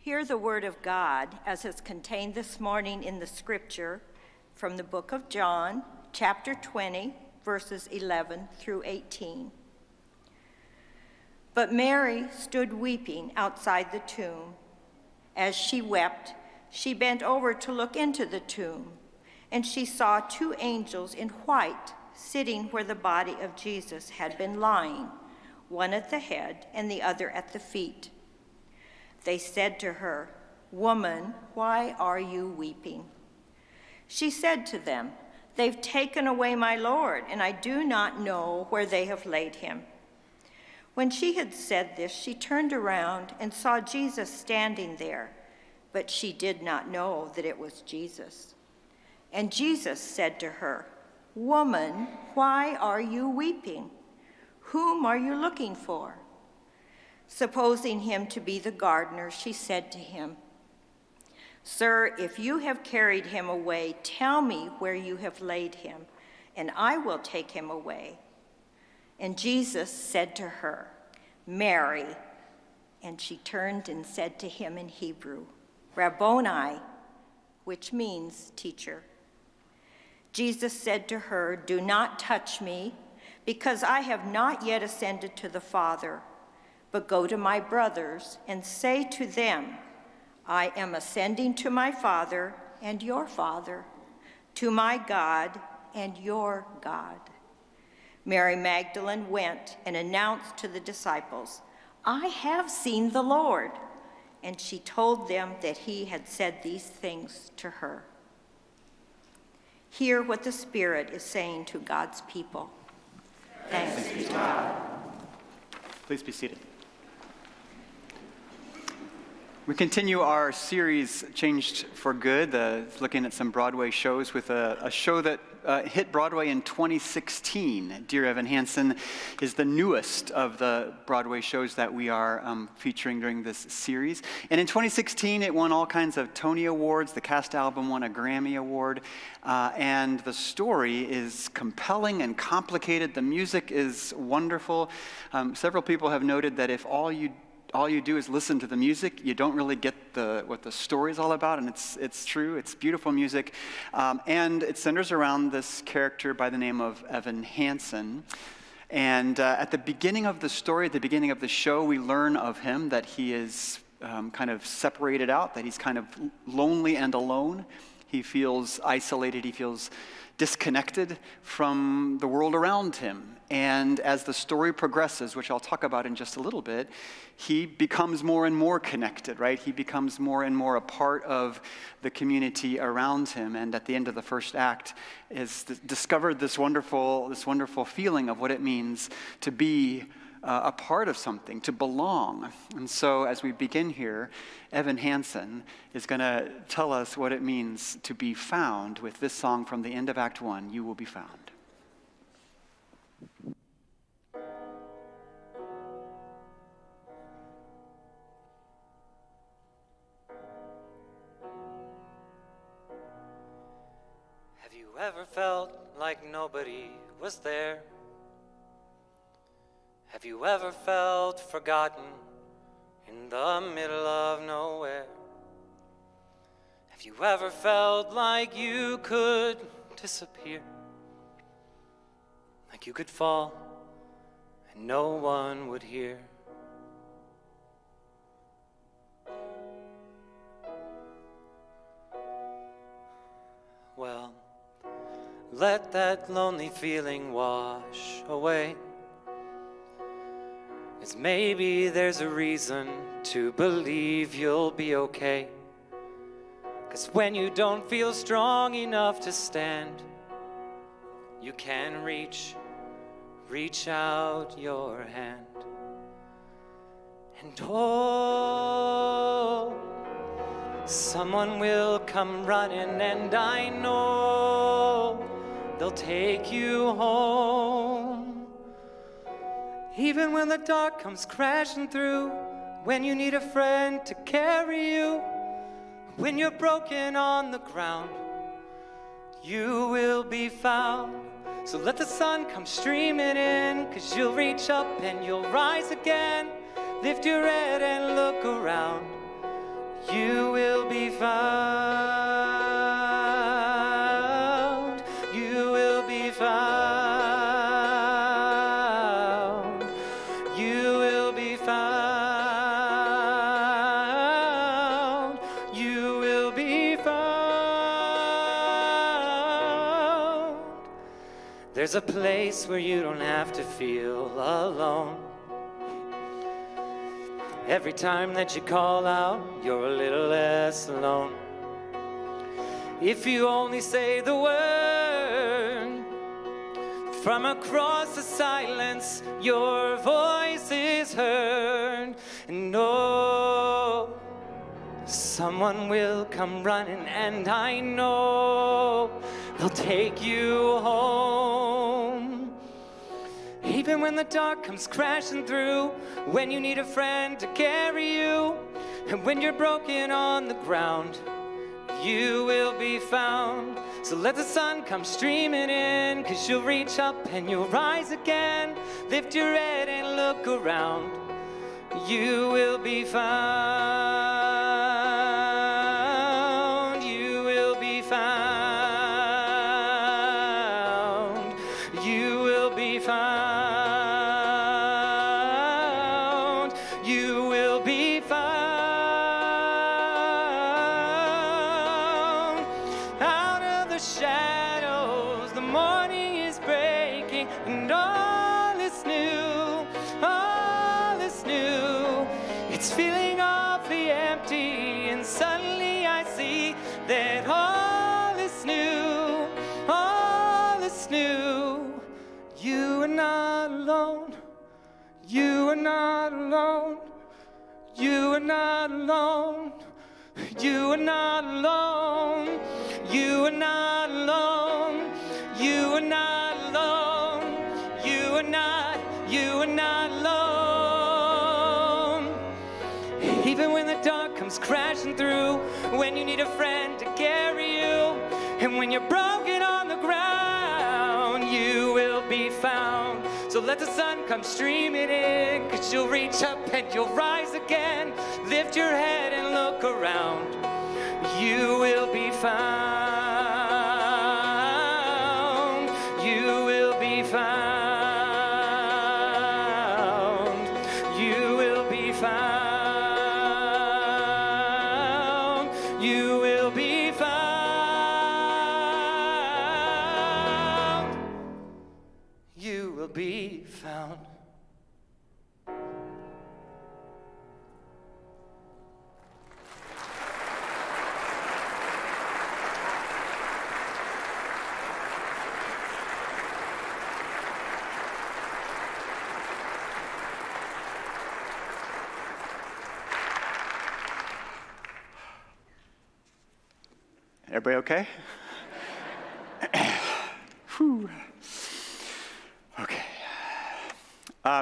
Hear the word of God as is contained this morning in the scripture from the book of John, chapter 20, verses 11 through 18. But Mary stood weeping outside the tomb. As she wept, she bent over to look into the tomb, and she saw two angels in white sitting where the body of Jesus had been lying, one at the head and the other at the feet. They said to her, "Woman, why are you weeping?" She said to them, "They've taken away my Lord, and I do not know where they have laid him." When she had said this, she turned around and saw Jesus standing there, but she did not know that it was Jesus. And Jesus said to her, "Woman, why are you weeping? Whom are you looking for?" Supposing him to be the gardener, she said to him, "Sir, if you have carried him away, tell me where you have laid him, and I will take him away." And Jesus said to her, "Mary." And she turned and said to him in Hebrew, "Rabboni," which means teacher. Jesus said to her, "Do not touch me, because I have not yet ascended to the Father. But go to my brothers and say to them, I am ascending to my Father and your Father, to my God and your God." Mary Magdalene went and announced to the disciples, "I have seen the Lord." And she told them that he had said these things to her. Hear what the Spirit is saying to God's people. Thanks be to God. Please be seated. We continue our series, Changed for Good, looking at some Broadway shows with a show that hit Broadway in 2016. Dear Evan Hansen is the newest of the Broadway shows that we are featuring during this series. And in 2016, it won all kinds of Tony Awards. The cast album won a Grammy Award. And the story is compelling and complicated. The music is wonderful. Several people have noted that if all you do is listen to the music, you don't really get what the story is all about, and it's true. It's beautiful music, and it centers around this character by the name of Evan Hansen. And at the beginning of the story, at the beginning of the show, we learn of him that he is kind of separated out, that he's kind of lonely and alone. He feels isolated. He feels disconnected from the world around him. And as the story progresses, which I'll talk about in just a little bit, he becomes more and more connected, right? He becomes more and more a part of the community around him. And at the end of the first act is discovered this wonderful feeling of what it means to be a part of something, to belong. And so as we begin here, Evan Hansen is going to tell us what it means to be found with this song from the end of Act 1, "You Will Be Found." Have you ever felt like nobody was there? Have you ever felt forgotten in the middle of nowhere? Have you ever felt like you could disappear? Like you could fall and no one would hear? Well, let that lonely feeling wash away. 'Cause maybe there's a reason to believe you'll be okay. 'Cause when you don't feel strong enough to stand, you can reach out your hand. And oh, someone will come running, and I know they'll take you home. Even when the dark comes crashing through, when you need a friend to carry you, when you're broken on the ground, you will be found. So let the sun come streaming in, 'cause you'll reach up and you'll rise again. Lift your head and look around. You will be found. You will be found. You will be found. You will be found. There's a place where you don't have to feel alone. Every time that you call out, you're a little less alone. If you only say the word, from across the silence, your voice is heard. And oh, someone will come running, and I know they'll take you home. Even when the dark comes crashing through, when you need a friend to carry you, and when you're broken on the ground, you will be found. So let the sun come streaming in, 'cause you'll reach up and you'll rise again. Lift your head and look around. You will be found. You will be found. You will be found. You will be found. Out of the shadows, the morning is breaking, and all is new, all is new. It's feeling awfully empty, and suddenly I see that all is new, all is new. You are not alone. You are not alone. You are not alone. You are not alone. You are not alone. You are not alone. You are not alone. Even when the dark comes crashing through, when you need a friend to carry you, and when you're broken on the ground, you will be found. So let the sun come streaming in, 'cause you'll reach up and you'll rise again. Lift your head and look around. You will be found. You will be found. You will be found. You will be found. You will be found. Everybody okay? Whew. Okay.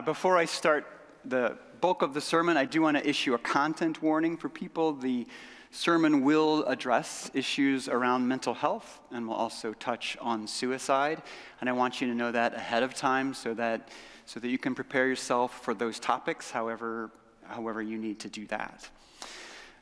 Before I start the bulk of the sermon, I do want to issue a content warning for people. The sermon will address issues around mental health and will also touch on suicide. And I want you to know that ahead of time so that you can prepare yourself for those topics, however you need to do that.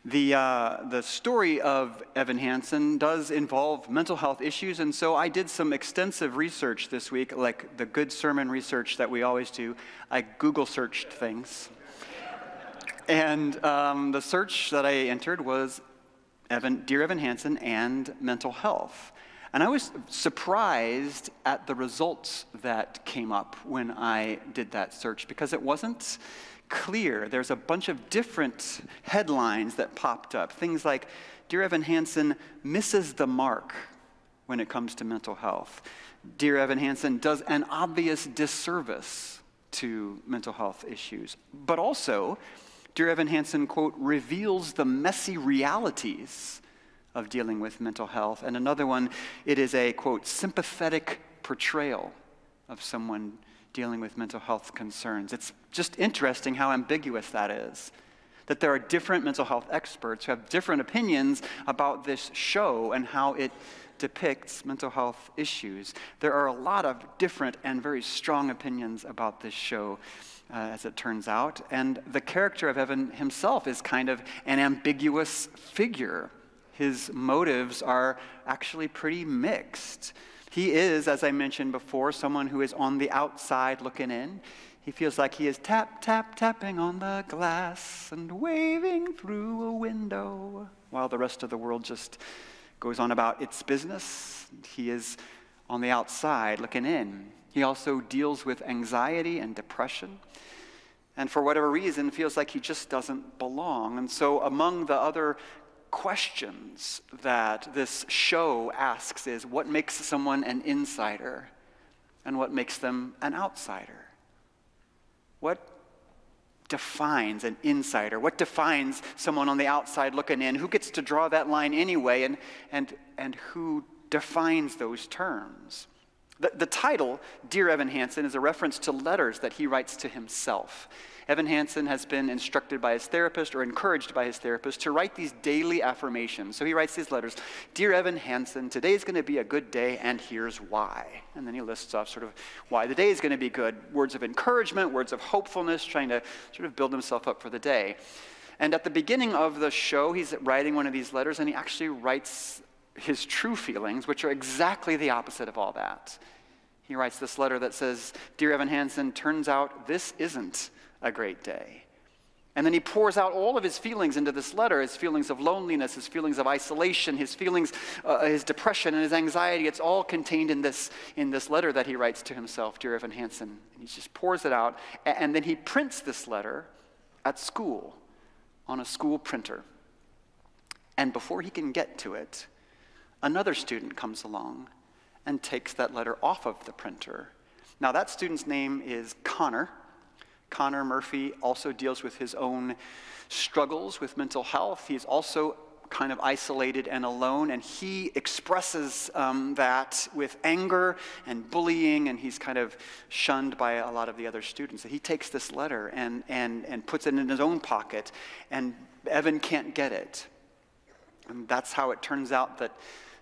The story of Evan Hansen does involve mental health issues, and so I did some extensive research this week, like the good sermon research that we always do. I Google searched things. And the search that I entered was Dear Evan Hansen and mental health. And I was surprised at the results that came up when I did that search, because it wasn't clear. There's a bunch of different headlines that popped up. Things like, Dear Evan Hansen misses the mark when it comes to mental health. Dear Evan Hansen does an obvious disservice to mental health issues. But also, Dear Evan Hansen, quote, reveals the messy realities of dealing with mental health. And another one, it is a, quote, sympathetic portrayal of someone dealing with mental health concerns. It's just interesting how ambiguous that is, that there are different mental health experts who have different opinions about this show and how it depicts mental health issues. There are a lot of different and very strong opinions about this show. as it turns out. And the character of Evan himself is kind of an ambiguous figure. His motives are actually pretty mixed. He is, as I mentioned before, someone who is on the outside looking in. He feels like he is tapping on the glass and waving through a window while the rest of the world just goes on about its business. He is on the outside looking in. He also deals with anxiety and depression, and for whatever reason feels like he just doesn't belong. And so among the other questions that this show asks is, what makes someone an insider and what makes them an outsider? What defines an insider? What defines someone on the outside looking in? Who gets to draw that line anyway, and who defines those terms? The title, Dear Evan Hansen, is a reference to letters that he writes to himself. Evan Hansen has been instructed by his therapist or encouraged by his therapist to write these daily affirmations. So he writes these letters, Dear Evan Hansen, today's going to be a good day and here's why. And then he lists off sort of why the day is going to be good. Words of encouragement, words of hopefulness, trying to sort of build himself up for the day. And at the beginning of the show, he's writing one of these letters and he actually writes his true feelings, which are exactly the opposite of all that. He writes this letter that says, Dear Evan Hansen, turns out this isn't a great day. And then he pours out all of his feelings into this letter, his feelings of loneliness, his feelings of isolation, his feelings, his depression and his anxiety. It's all contained in this letter that he writes to himself, Dear Evan Hansen. And he just pours it out, and then he prints this letter at school on a school printer. And before he can get to it, another student comes along and takes that letter off of the printer. Now that student's name is Connor. Connor Murphy also deals with his own struggles with mental health. He's also kind of isolated and alone, and he expresses that with anger and bullying, and he's kind of shunned by a lot of the other students. And he takes this letter and puts it in his own pocket, and Evan can't get it. And that's how it turns out that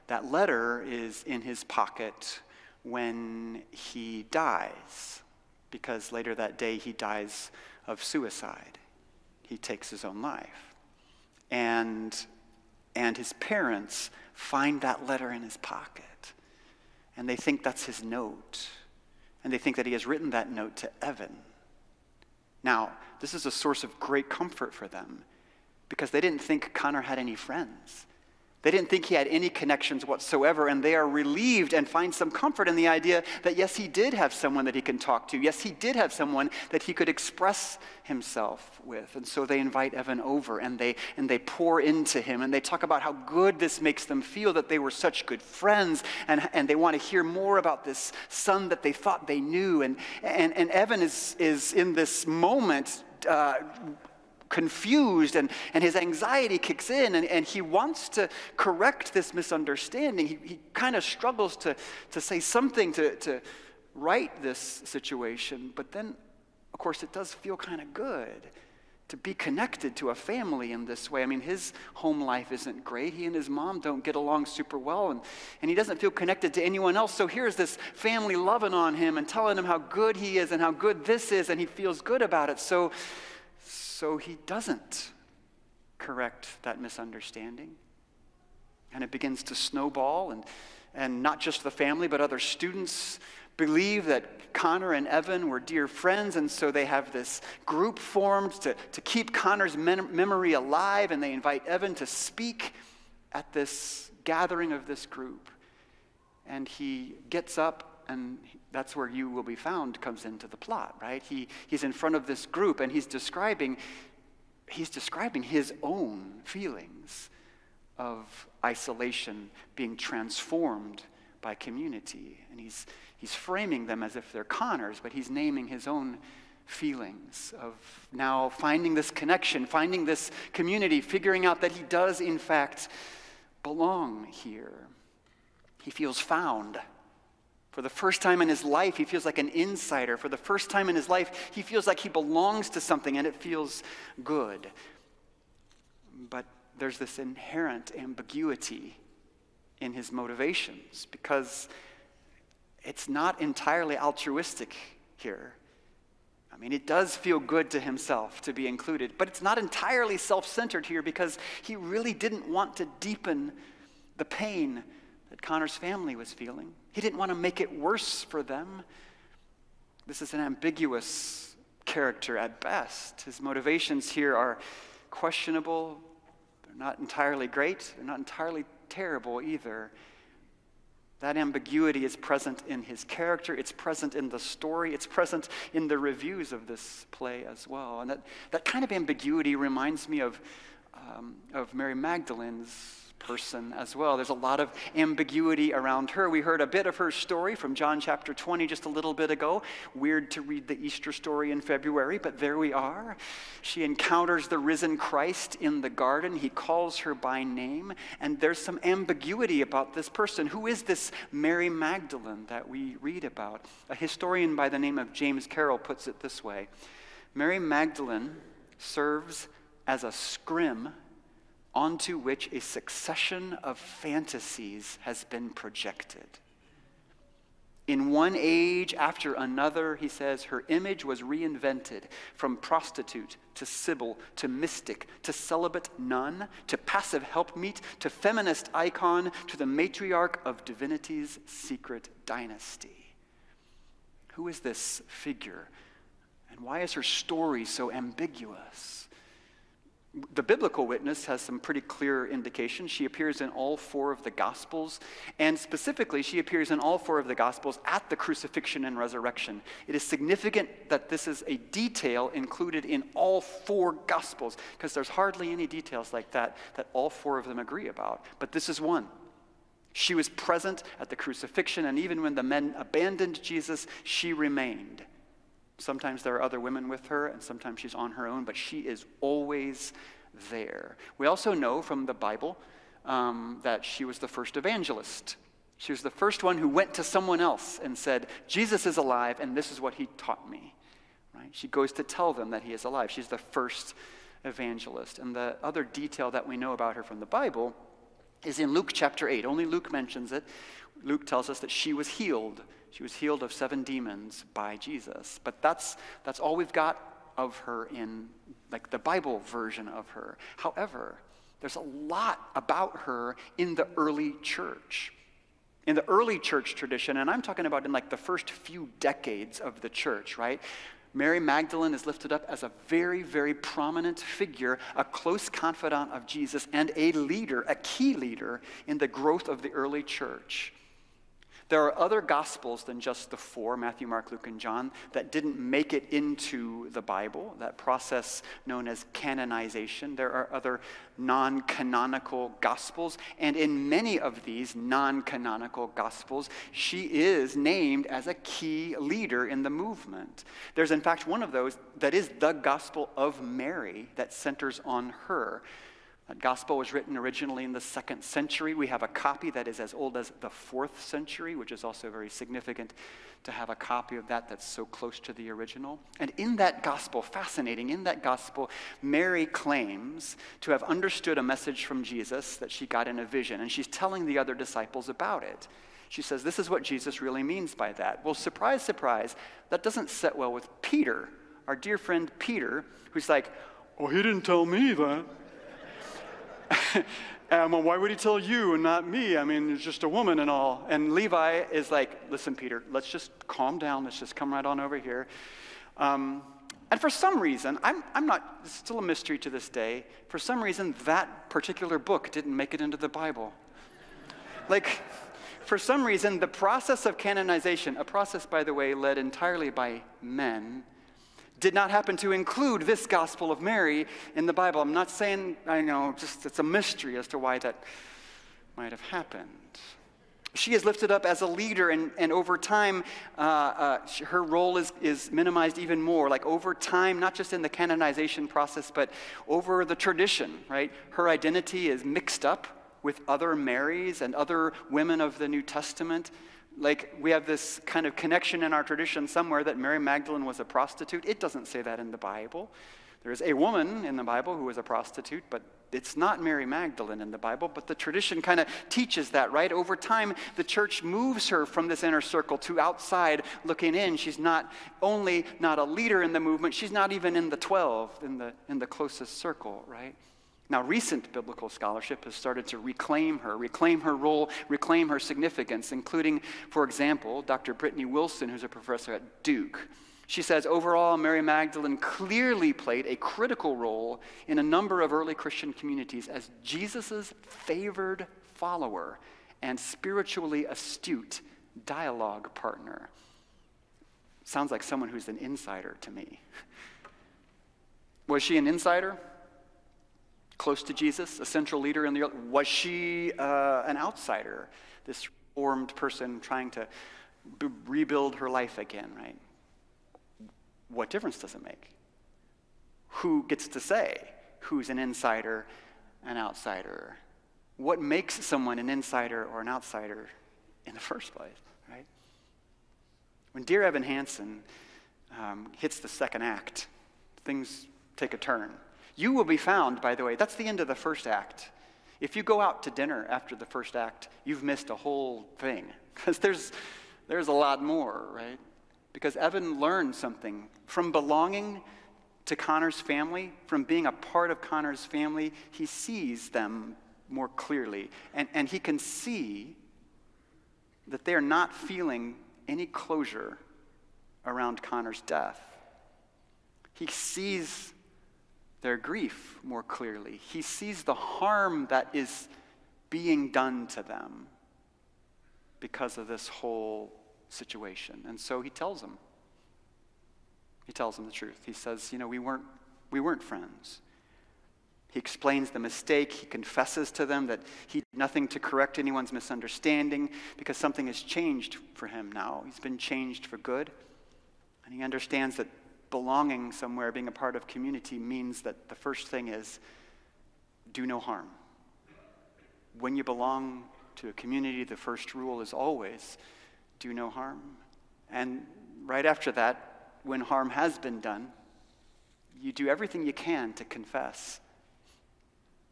that letter is in his pocket when he dies, because later that day he dies of suicide. He takes his own life. And his parents find that letter in his pocket, and they think that's his note, and they think that he has written that note to Evan. Now, this is a source of great comfort for them, because they didn't think Connor had any friends. They didn't think he had any connections whatsoever, and they are relieved and find some comfort in the idea that, yes, he did have someone that he can talk to. Yes, he did have someone that he could express himself with. And so they invite Evan over, and they pour into him, and they talk about how good this makes them feel, that they were such good friends, and they want to hear more about this son that they thought they knew. And Evan is in this moment confused, and his anxiety kicks in, and he wants to correct this misunderstanding. He kind of struggles to say something to right this situation, but then, of course, it does feel kind of good to be connected to a family in this way. I mean, his home life isn't great. He and his mom don't get along super well, and he doesn't feel connected to anyone else. So here's this family loving on him and telling him how good he is and how good this is, and he feels good about it. So he doesn't correct that misunderstanding. And it begins to snowball, and not just the family, but other students believe that Connor and Evan were dear friends, and so they have this group formed to keep Connor's memory alive, and they invite Evan to speak at this gathering of this group. And he gets up, and that's where You Will Be Found comes into the plot, right? He's in front of this group, and he's describing his own feelings of isolation being transformed by community. And he's framing them as if they're Connor's, but he's naming his own feelings of now finding this connection, finding this community, figuring out that he does, in fact, belong here. He feels found. For the first time in his life, he feels like an insider. For the first time in his life, he feels like he belongs to something, and it feels good. But there's this inherent ambiguity in his motivations, because it's not entirely altruistic here. I mean, it does feel good to himself to be included, but it's not entirely self-centered here because he really didn't want to deepen the pain that Connor's family was feeling. He didn't want to make it worse for them. This is an ambiguous character at best. His motivations here are questionable. They're not entirely great. They're not entirely terrible either. That ambiguity is present in his character. It's present in the story. It's present in the reviews of this play as well. And that kind of ambiguity reminds me of Mary Magdalene's person as well. There's a lot of ambiguity around her. We heard a bit of her story from John chapter 20 just a little bit ago. Weird to read the Easter story in February, but there we are. She encounters the risen Christ in the garden. He calls her by name, and there's some ambiguity about this person. Who is this Mary Magdalene that we read about? A historian by the name of James Carroll puts it this way: Mary Magdalene serves as a scrim onto which a succession of fantasies has been projected. In one age after another, he says, her image was reinvented from prostitute to sibyl to mystic to celibate nun to passive helpmeet to feminist icon to the matriarch of divinity's secret dynasty. Who is this figure? And why is her story so ambiguous? The biblical witness has some pretty clear indications. She appears in all four of the Gospels, and specifically, she appears in all four of the Gospels at the crucifixion and resurrection. It is significant that this is a detail included in all four Gospels, because there's hardly any details like that all four of them agree about. But this is one. She was present at the crucifixion, and even when the men abandoned Jesus, she remained. Sometimes there are other women with her, and sometimes she's on her own, but she is always there. We also know from the Bible that she was the first evangelist. She was the first one who went to someone else and said, Jesus is alive, and this is what he taught me. Right? She goes to tell them that he is alive. She's the first evangelist. And the other detail that we know about her from the Bible is in Luke chapter 8. Only Luke mentions it. Luke tells us that she was healed. She was healed of 7 demons by Jesus. But that's all we've got of her in like the Bible version of her. However, there's a lot about her in the early church. In the early church tradition, and I'm talking about in like the first few decades of the church, right? Mary Magdalene is lifted up as a very, very prominent figure, a close confidant of Jesus, and a leader, a key leader in the growth of the early church. There are other Gospels than just the 4, Matthew, Mark, Luke, and John, that didn't make it into the Bible, that process known as canonization. There are other non-canonical Gospels, and in many of these non-canonical Gospels, she is named as a key leader in the movement. There's in fact one of those that is the Gospel of Mary that centers on her. That gospel was written originally in the 2nd century. We have a copy that is as old as the 4th century, which is also very significant to have a copy of that that's so close to the original. And in that gospel, fascinating, in that gospel, Mary claims to have understood a message from Jesus that she got in a vision, and she's telling the other disciples about it. She says, this is what Jesus really means by that. Well, surprise, surprise, that doesn't sit well with Peter, our dear friend Peter, who's like, oh, he didn't tell me that. Well, why would he tell you and not me? I mean, it's just a woman and all. And Levi is like, listen, Peter, let's just calm down. Let's just come right on over here. And for some reason, I'm not, it's still a mystery to this day. For some reason, that particular book didn't make it into the Bible. Like, for some reason, the process of canonization, a process, by the way, led entirely by men, did not happen to include this Gospel of Mary in the Bible. I'm not saying, I know, just it's a mystery as to why that might have happened. She is lifted up as a leader, and over time, her role is minimized even more. Like over time, not just in the canonization process, but over the tradition, right? Her identity is mixed up with other Marys and other women of the New Testament. Like, we have this kind of connection in our tradition somewhere that Mary Magdalene was a prostitute. It doesn't say that in the Bible. There is a woman in the Bible who was a prostitute, but it's not Mary Magdalene in the Bible, but the tradition kind of teaches that, right? Over time, the church moves her from this inner circle to outside looking in. She's not only not a leader in the movement, she's not even in the 12, in the closest circle, right? Now, recent biblical scholarship has started to reclaim her role, reclaim her significance, including, for example, Dr. Brittany Wilson, who's a professor at Duke. She says, overall, Mary Magdalene clearly played a critical role in a number of early Christian communities as Jesus' favored follower and spiritually astute dialogue partner. Sounds like someone who's an insider to me. Was she an insider? Close to Jesus, a central leader in the earth? Was she an outsider? This reformed person trying to rebuild her life again, right? What difference does it make? Who gets to say who's an insider, an outsider? What makes someone an insider or an outsider in the first place, right? When Dear Evan Hansen hits the second act, things take a turn. You will be found, by the way, that's the end of the first act. If you go out to dinner after the first act, you've missed a whole thing, because there's a lot more, right? Because Evan learned something from belonging to Connor's family, from being a part of Connor's family. He sees them more clearly, and he can see that they're not feeling any closure around Connor's death. He sees their grief more clearly. He sees the harm that is being done to them because of this whole situation. And so he tells them. He tells them the truth. He says, we weren't friends. He explains the mistake. He confesses to them that he did nothing to correct anyone's misunderstanding because something has changed for him now. He's been changed for good. And he understands that belonging somewhere, being a part of community, means that the first thing is do no harm. When you belong to a community, the first rule is always do no harm. And right after that, when harm has been done, you do everything you can to confess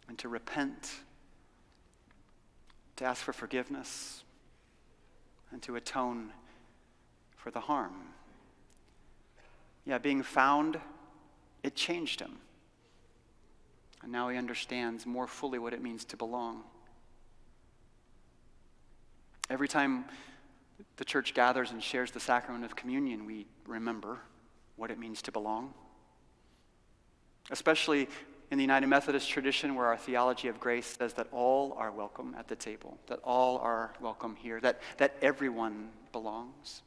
and to repent, to ask for forgiveness, and to atone for the harm. Yeah, being found, it changed him. And now he understands more fully what it means to belong. Every time the church gathers and shares the sacrament of communion, we remember what it means to belong. Especially in the United Methodist tradition, where our theology of grace says that all are welcome at the table, that all are welcome here, that everyone belongs.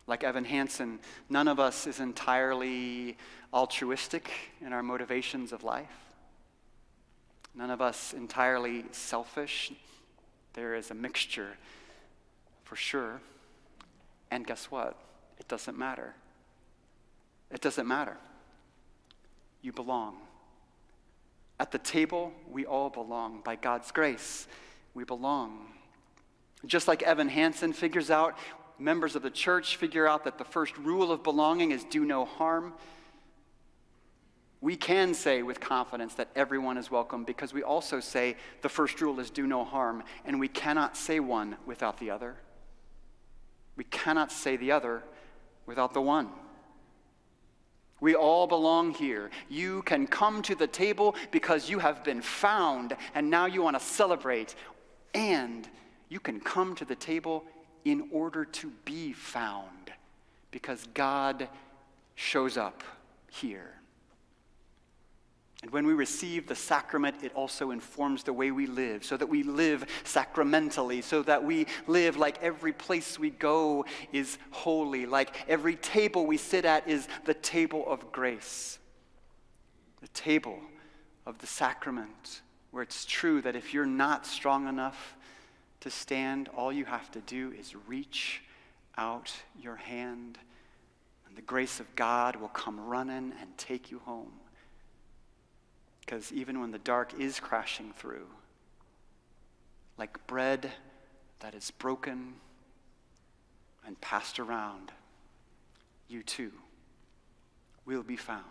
Like Evan Hansen, none of us is entirely altruistic in our motivations of life. None of us entirely selfish. There is a mixture, for sure. And guess what? It doesn't matter. It doesn't matter. You belong. At the table, we all belong. By God's grace, we belong. Just like Evan Hansen figures out, members of the church figure out that the first rule of belonging is do no harm. We can say with confidence that everyone is welcome because we also say the first rule is do no harm, and we cannot say one without the other. We cannot say the other without the one. We all belong here. You can come to the table because you have been found and now you want to celebrate. And you can come to the table in order to be found because God shows up here. And when we receive the sacrament, it also informs the way we live, so that we live sacramentally, so that we live like every place we go is holy, like every table we sit at is the table of grace, the table of the sacrament, where it's true that if you're not strong enough to stand, all you have to do is reach out your hand, and the grace of God will come running and take you home. Because even when the dark is crashing through, like bread that is broken and passed around, you too will be found.